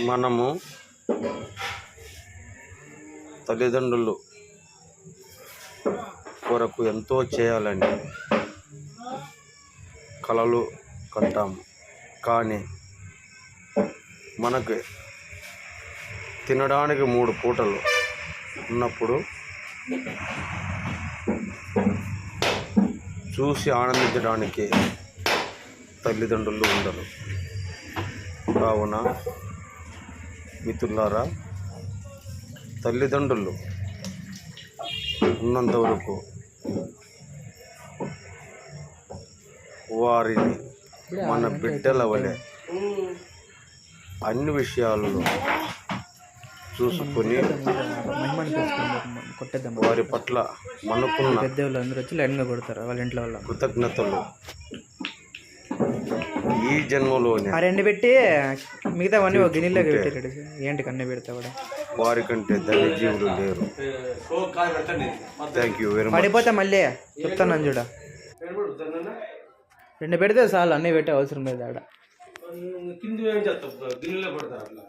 మనము తల్లిదండ్రులు కొరకు ఎంతో చేయాలని కలలు కంటాము. కానీ మనకు తినడానికి 3 పూటలు ఉన్నప్పుడు చూసి ఆనందించడానికి తల్లిదండ్రులు ఉండరు. కావున మిత్రులారా, తల్లిదండ్రులు ఉన్నంత వరకు వారిని మన బిడ్డల వలె అన్ని విషయాలలో చూసుకొని వారి పట్ల మనకున్న కృతజ్ఞతలు ఈ జన్మలోనే పెట్టి మిగతా ఏంటి కన్ను పెడతా కూడా వారికంటే ధన్యజీవులు లేరు. Thank you very much. పడిపోతే మళ్ళీ చెప్తాను చూడ 2 పెడితే చాలు, అన్నీ పెట్టే అవసరం లేదు. ఆడ కింద ఏం చేస్తా గిన్నెలో పడతారు అట్లా.